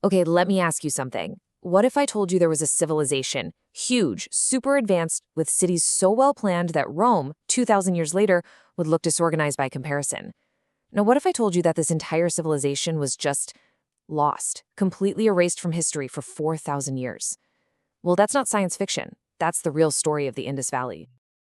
Okay, let me ask you something. What if I told you there was a civilization, huge, super advanced, with cities so well planned that Rome, 2,000 years later, would look disorganized by comparison? Now, what if I told you that this entire civilization was just lost, completely erased from history for 4,000 years? Well, that's not science fiction. That's the real story of the Indus Valley.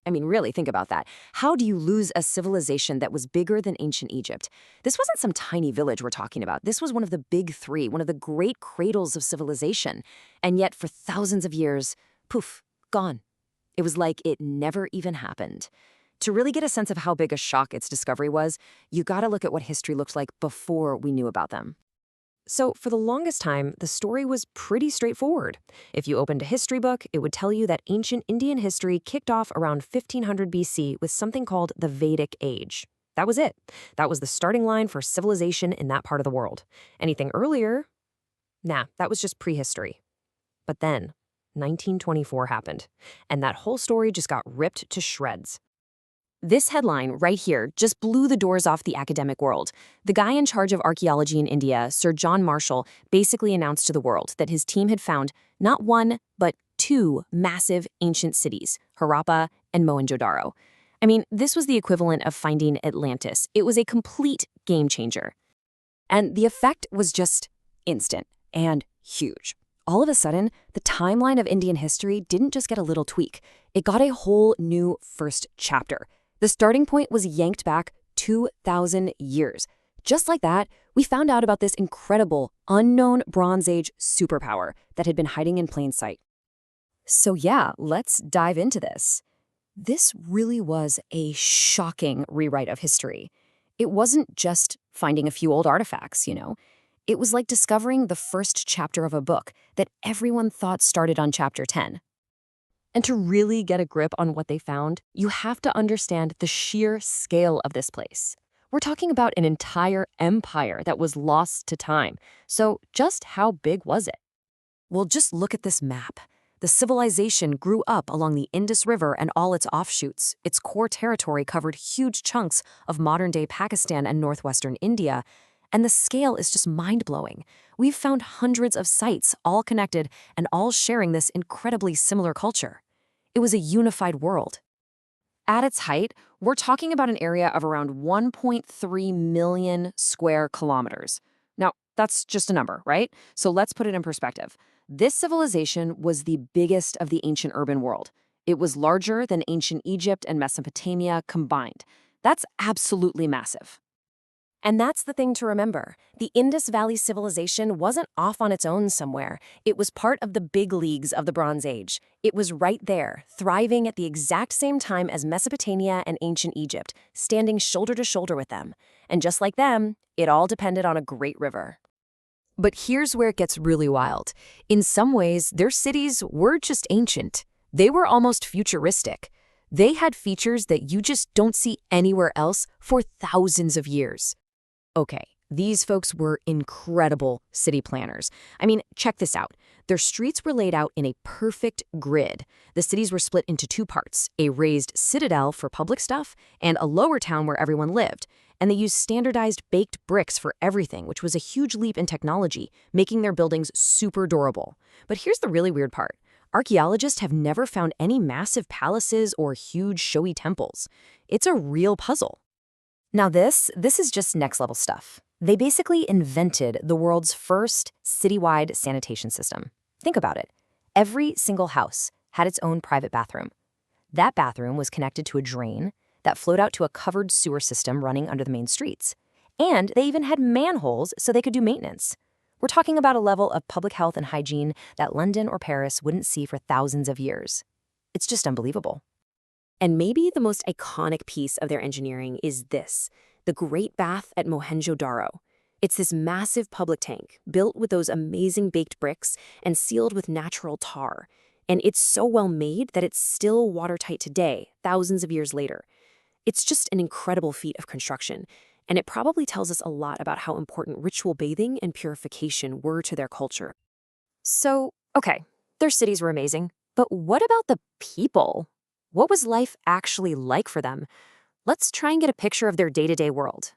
I mean, really, think about that. How do you lose a civilization that was bigger than ancient Egypt? This wasn't some tiny village we're talking about. This was one of the big three, one of the great cradles of civilization. And yet, for thousands of years, poof, gone. It was like it never even happened. To really get a sense of how big a shock its discovery was, you gotta look at what history looked like before we knew about them. So, for the longest time, the story was pretty straightforward. If you opened a history book, it would tell you that ancient Indian history kicked off around 1500 BC with something called the Vedic Age. That was it. That was the starting line for civilization in that part of the world. Anything earlier? Nah, that was just prehistory. But then, 1924 happened, and that whole story just got ripped to shreds. This headline right here just blew the doors off the academic world. The guy in charge of archaeology in India, Sir John Marshall, basically announced to the world that his team had found not one, but two massive ancient cities, Harappa and Mohenjo-daro. I mean, this was the equivalent of finding Atlantis. It was a complete game changer. And the effect was just instant and huge. All of a sudden, the timeline of Indian history didn't just get a little tweak. It got a whole new first chapter. The starting point was yanked back 2,000 years. Just like that, we found out about this incredible, unknown Bronze Age superpower that had been hiding in plain sight. So yeah, let's dive into this. This really was a shocking rewrite of history. It wasn't just finding a few old artifacts. It was like discovering the first chapter of a book that everyone thought started on chapter 10. And to really get a grip on what they found, you have to understand the sheer scale of this place. We're talking about an entire empire that was lost to time. So just how big was it? Well, just look at this map. The civilization grew up along the Indus River and all its offshoots. Its core territory covered huge chunks of modern-day Pakistan and northwestern India. And the scale is just mind-blowing. We've found hundreds of sites, all connected and all sharing this incredibly similar culture. It was a unified world. At its height, we're talking about an area of around 1.3 million square kilometers. Now, that's just a number, right? So let's put it in perspective. This civilization was the biggest of the ancient urban world. It was larger than ancient Egypt and Mesopotamia combined. That's absolutely massive. And that's the thing to remember. The Indus Valley Civilization wasn't off on its own somewhere. It was part of the big leagues of the Bronze Age. It was right there, thriving at the exact same time as Mesopotamia and ancient Egypt, standing shoulder to shoulder with them. And just like them, it all depended on a great river. But here's where it gets really wild. In some ways, their cities were just ancient. They were almost futuristic. They had features that you just don't see anywhere else for thousands of years. Okay, these folks were incredible city planners. I mean, check this out. Their streets were laid out in a perfect grid. The cities were split into two parts, a raised citadel for public stuff and a lower town where everyone lived. And they used standardized baked bricks for everything, which was a huge leap in technology, making their buildings super durable. But here's the really weird part. Archaeologists have never found any massive palaces or huge showy temples. It's a real puzzle. Now this is just next-level stuff. They basically invented the world's first citywide sanitation system. Think about it. Every single house had its own private bathroom. That bathroom was connected to a drain that flowed out to a covered sewer system running under the main streets. And they even had manholes so they could do maintenance. We're talking about a level of public health and hygiene that London or Paris wouldn't see for thousands of years. It's just unbelievable. And maybe the most iconic piece of their engineering is this, the Great Bath at Mohenjo-daro. It's this massive public tank built with those amazing baked bricks and sealed with natural tar. And it's so well made that it's still watertight today, thousands of years later. It's just an incredible feat of construction, and it probably tells us a lot about how important ritual bathing and purification were to their culture. So, okay, their cities were amazing, but what about the people? What was life actually like for them? Let's try and get a picture of their day-to-day world.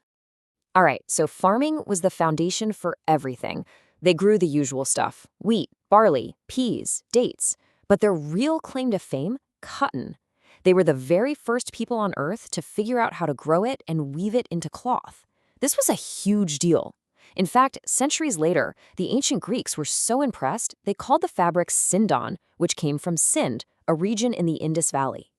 All right, so farming was the foundation for everything. They grew the usual stuff: wheat, barley, peas, dates. But their real claim to fame? Cotton. They were the very first people on Earth to figure out how to grow it and weave it into cloth. This was a huge deal. In fact, centuries later, the ancient Greeks were so impressed, they called the fabric sindon, which came from Sind, a region in the Indus Valley.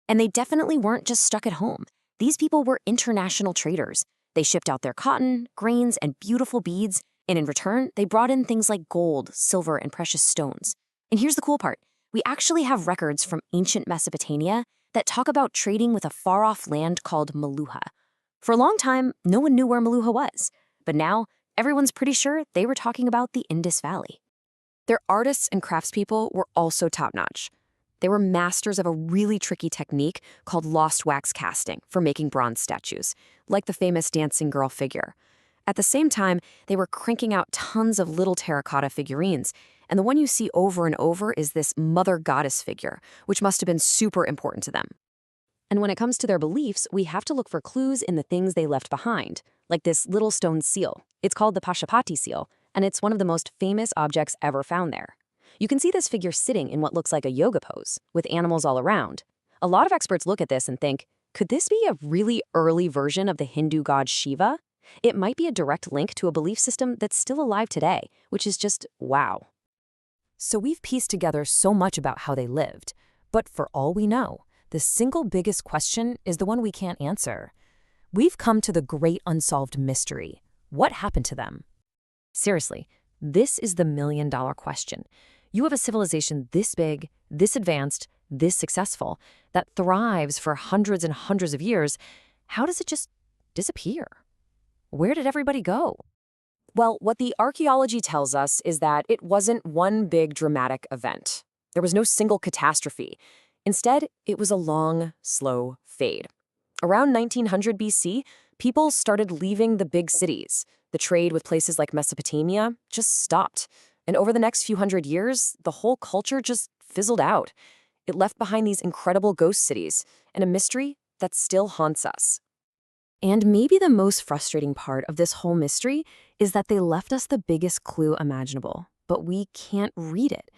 And they definitely weren't just stuck at home. These people were international traders. They shipped out their cotton, grains, and beautiful beads, and in return, they brought in things like gold, silver, and precious stones. And here's the cool part. We actually have records from ancient Mesopotamia that talk about trading with a far-off land called Meluha. For a long time, no one knew where Meluha was. But now, everyone's pretty sure they were talking about the Indus Valley. Their artists and craftspeople were also top-notch. They were masters of a really tricky technique called lost wax casting for making bronze statues, like the famous dancing girl figure. At the same time, they were cranking out tons of little terracotta figurines, and the one you see over and over is this mother goddess figure, which must have been super important to them. And when it comes to their beliefs, we have to look for clues in the things they left behind, like this little stone seal. It's called the Pashupati seal, and it's one of the most famous objects ever found there. You can see this figure sitting in what looks like a yoga pose, with animals all around. A lot of experts look at this and think, could this be a really early version of the Hindu god Shiva? It might be a direct link to a belief system that's still alive today, which is just wow. So we've pieced together so much about how they lived, but for all we know, the single biggest question is the one we can't answer. We've come to the great unsolved mystery. What happened to them? Seriously, this is the million-dollar question. You have a civilization this big, this advanced, this successful, that thrives for hundreds and hundreds of years. How does it just disappear? Where did everybody go? Well, what the archaeology tells us is that it wasn't one big dramatic event. There was no single catastrophe. Instead, it was a long, slow fade. Around 1900 BC, people started leaving the big cities. The trade with places like Mesopotamia just stopped. And over the next few hundred years, the whole culture just fizzled out. It left behind these incredible ghost cities and a mystery that still haunts us. And maybe the most frustrating part of this whole mystery is that they left us the biggest clue imaginable, but we can't read it.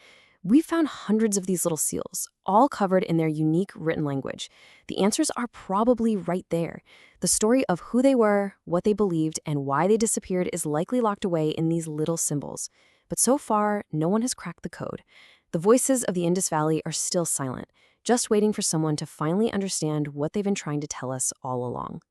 We found hundreds of these little seals, all covered in their unique written language. The answers are probably right there. The story of who they were, what they believed, and why they disappeared is likely locked away in these little symbols. But so far, no one has cracked the code. The voices of the Indus Valley are still silent, just waiting for someone to finally understand what they've been trying to tell us all along.